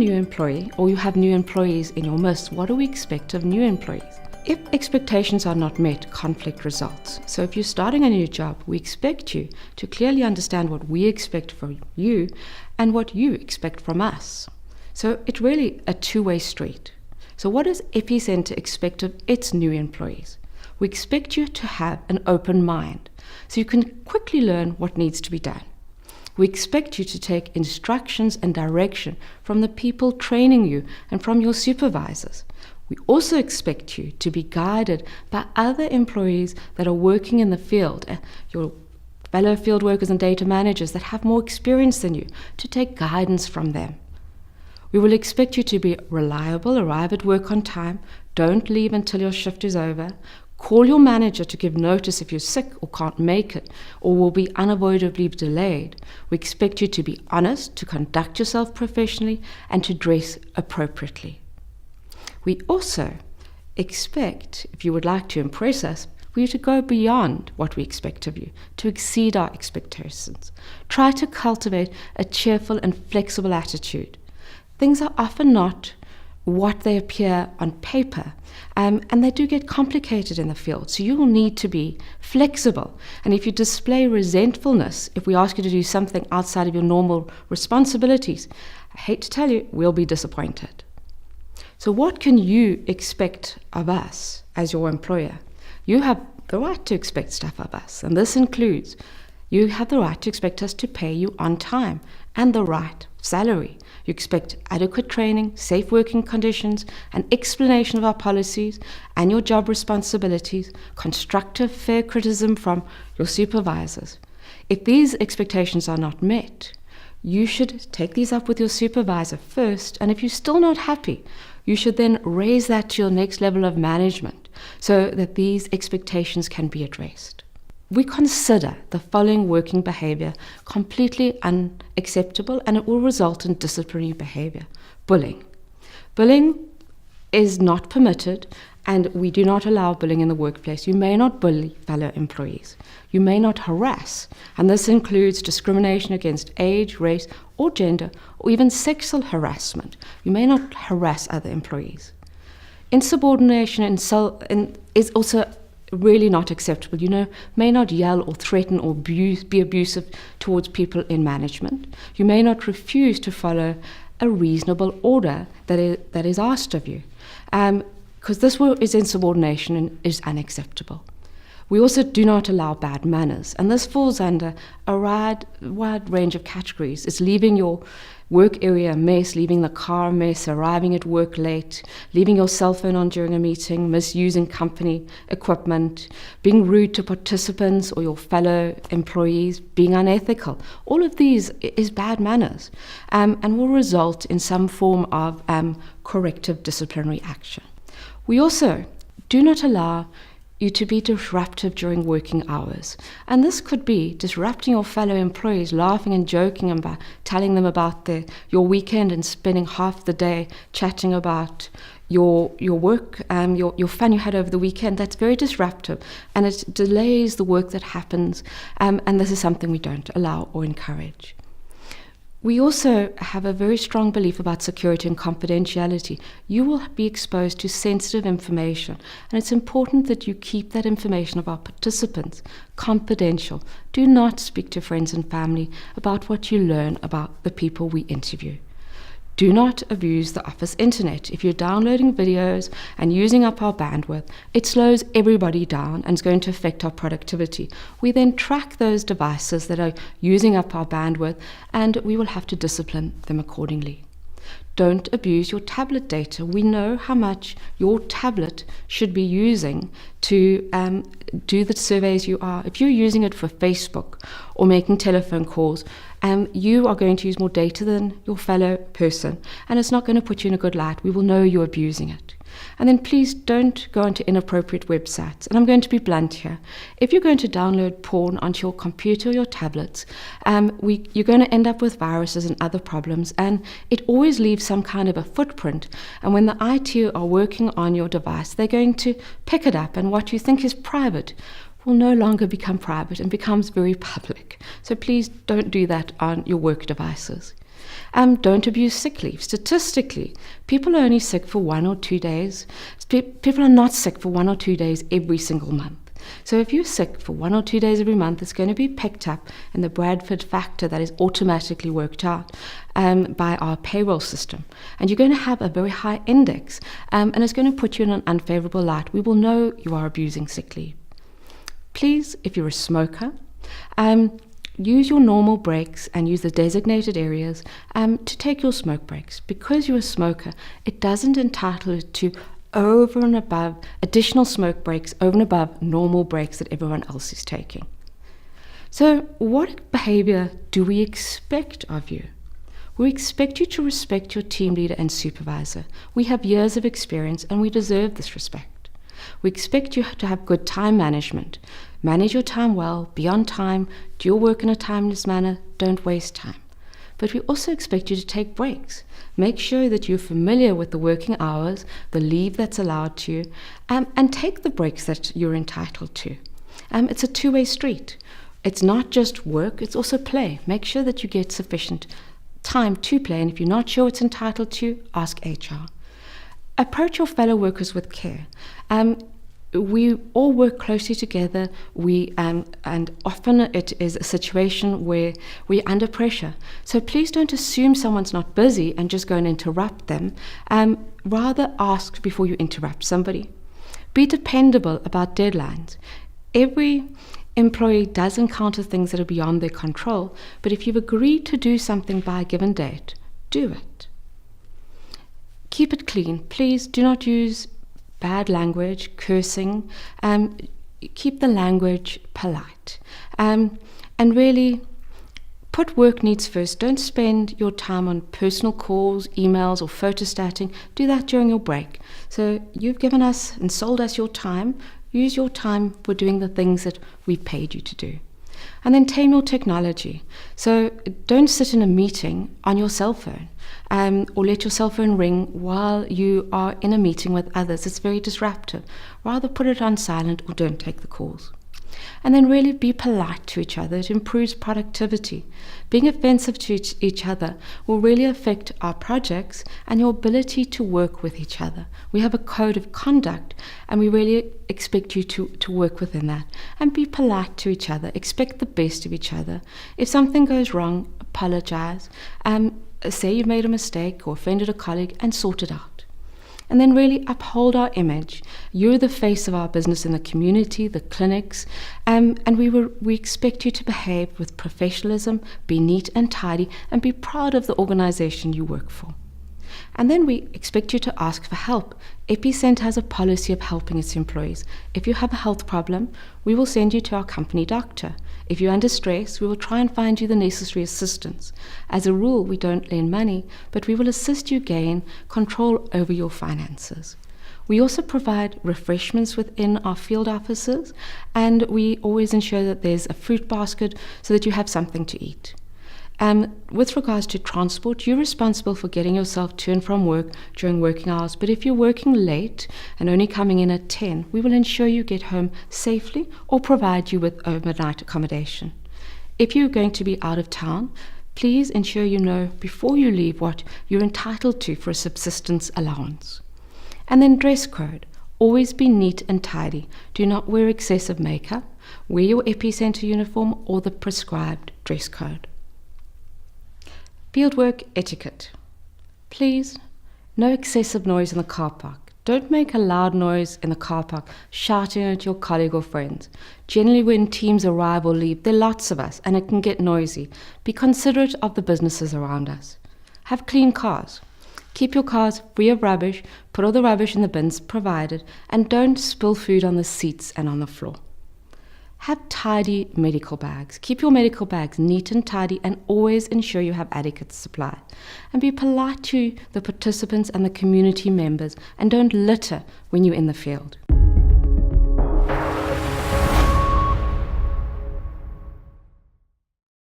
new employee or you have new employees in your midst, what do we expect of new employees? If expectations are not met, conflict results. So if you're starting a new job, we expect you to clearly understand what we expect from you and what you expect from us. So it's really a two-way street. So what does Epicenter expect of its new employees? We expect you to have an open mind so you can quickly learn what needs to be done. We expect you to take instructions and direction from the people training you and from your supervisors. We also expect you to be guided by other employees that are working in the field, your fellow field workers and data managers that have more experience than you, to take guidance from them. We will expect you to be reliable, arrive at work on time, don't leave until your shift is over, call your manager to give notice if you're sick or can't make it or will be unavoidably delayed. We expect you to be honest, to conduct yourself professionally, and to dress appropriately. We also expect, if you would like to impress us, for you to go beyond what we expect of you, to exceed our expectations. Try to cultivate a cheerful and flexible attitude. Things are often not what they appear on paper, and they do get complicated in the field. So you will need to be flexible. And if you display resentfulness, if we ask you to do something outside of your normal responsibilities, I hate to tell you, we'll be disappointed. So what can you expect of us as your employer? You have the right to expect stuff of us, and this includes you have the right to expect us to pay you on time and the right salary. You expect adequate training, safe working conditions, an explanation of our policies and your job responsibilities, constructive, fair criticism from your supervisors. If these expectations are not met, you should take these up with your supervisor first, and if you're still not happy, you should then raise that to your next level of management so that these expectations can be addressed. We consider the following working behavior completely unacceptable, and it will result in disciplinary behavior. Bullying. Bullying is not permitted, and we do not allow bullying in the workplace. You may not bully fellow employees. You may not harass, and this includes discrimination against age, race, or gender, or even sexual harassment. You may not harass other employees. Insubordination is also really not acceptable. You may not yell or threaten or be abusive towards people in management. You may not refuse to follow a reasonable order that is asked of you, because this is insubordination and is unacceptable. We also do not allow bad manners, and this falls under a wide range of categories. It's leaving your work area a mess, leaving the car a mess, arriving at work late, leaving your cell phone on during a meeting, misusing company equipment, being rude to participants or your fellow employees, being unethical. All of these is bad manners, and will result in some form of corrective disciplinary action. We also do not allow you to be disruptive during working hours. And this could be disrupting your fellow employees, laughing and joking about telling them about your weekend and spending half the day chatting about your work, your fun you had over the weekend. That's very disruptive, and it delays the work that happens, and this is something we don't allow or encourage. We also have a very strong belief about security and confidentiality. You will be exposed to sensitive information, and it's important that you keep that information of our participants confidential. Do not speak to friends and family about what you learn about the people we interview. Do not abuse the office internet. If you're downloading videos and using up our bandwidth, it slows everybody down and is going to affect our productivity. We then track those devices that are using up our bandwidth, and we will have to discipline them accordingly. Don't abuse your tablet data. We know how much your tablet should be using to do the surveys you are. If you're using it for Facebook or making telephone calls, you are going to use more data than your fellow person, and it's not going to put you in a good light. We will know you're abusing it. And then please don't go onto inappropriate websites. And I'm going to be blunt here. If you're going to download porn onto your computer or your tablets, you're going to end up with viruses and other problems, and it always leaves some kind of a footprint. And when the IT are working on your device, they're going to pick it up, and what you think is private will no longer become private and becomes very public. So please don't do that on your work devices. Don't abuse sick leave. Statistically, people are only sick for 1 or 2 days. People are not sick for 1 or 2 days every single month. So if you're sick for 1 or 2 days every month, it's going to be picked up in the Bradford factor that is automatically worked out by our payroll system. And you're going to have a very high index, and it's going to put you in an unfavorable light. We will know you are abusing sick leave. Please, if you're a smoker, use your normal breaks and use the designated areas to take your smoke breaks. Because you're a smoker, it doesn't entitle you to over and above additional smoke breaks, over and above normal breaks that everyone else is taking. So what behavior do we expect of you? We expect you to respect your team leader and supervisor. We have years of experience and we deserve this respect. We expect you to have good time management. Manage your time well, be on time, do your work in a timeless manner, don't waste time. But we also expect you to take breaks. Make sure that you're familiar with the working hours, the leave that's allowed to you, and take the breaks that you're entitled to. It's a two-way street. It's not just work, it's also play. Make sure that you get sufficient time to play, and if you're not sure it's entitled to, ask HR. Approach your fellow workers with care. We all work closely together. And often it is a situation where we're under pressure. So please don't assume someone's not busy and just go and interrupt them. Rather ask before you interrupt somebody. Be dependable about deadlines. Every employee does encounter things that are beyond their control, but if you've agreed to do something by a given date, do it. Keep it clean. Please do not use bad language, cursing. Keep the language polite. And really put work needs first. Don't spend your time on personal calls, emails, or photostatting. Do that during your break. So you've given us and sold us your time. Use your time for doing the things that we've paid you to do. And then tame your technology. So don't sit in a meeting on your cell phone or let your cell phone ring while you are in a meeting with others. It's very disruptive. Rather put it on silent or don't take the calls. And then really be polite to each other. It improves productivity. Being offensive to each other will really affect our projects and your ability to work with each other. We have a code of conduct and we really expect you to work within that. And be polite to each other. Expect the best of each other. If something goes wrong, apologize. Say you've made a mistake or offended a colleague and sort it out. And then really uphold our image. You're the face of our business in the community, the clinics, and we expect you to behave with professionalism, be neat and tidy, and be proud of the organization you work for. And then we expect you to ask for help. Epicenter has a policy of helping its employees. If you have a health problem, we will send you to our company doctor. If you're under stress, we will try and find you the necessary assistance. As a rule, we don't lend money, but we will assist you gain control over your finances. We also provide refreshments within our field offices, and we always ensure that there's a fruit basket so that you have something to eat. With regards to transport, you're responsible for getting yourself to and from work during working hours. But if you're working late and only coming in at 10, we will ensure you get home safely or provide you with overnight accommodation. If you're going to be out of town, please ensure you know before you leave what you're entitled to for a subsistence allowance. And then dress code. Always be neat and tidy. Do not wear excessive makeup. Wear your Epicenter uniform or the prescribed dress code. Fieldwork etiquette. Please, no excessive noise in the car park. Don't make a loud noise in the car park, shouting at your colleague or friends. Generally, when teams arrive or leave, there are lots of us, and it can get noisy. Be considerate of the businesses around us. Have clean cars. Keep your cars free of rubbish, put all the rubbish in the bins provided, and don't spill food on the seats and on the floor. Have tidy medical bags. Keep your medical bags neat and tidy and always ensure you have adequate supply. And be polite to the participants and the community members and don't litter when you're in the field.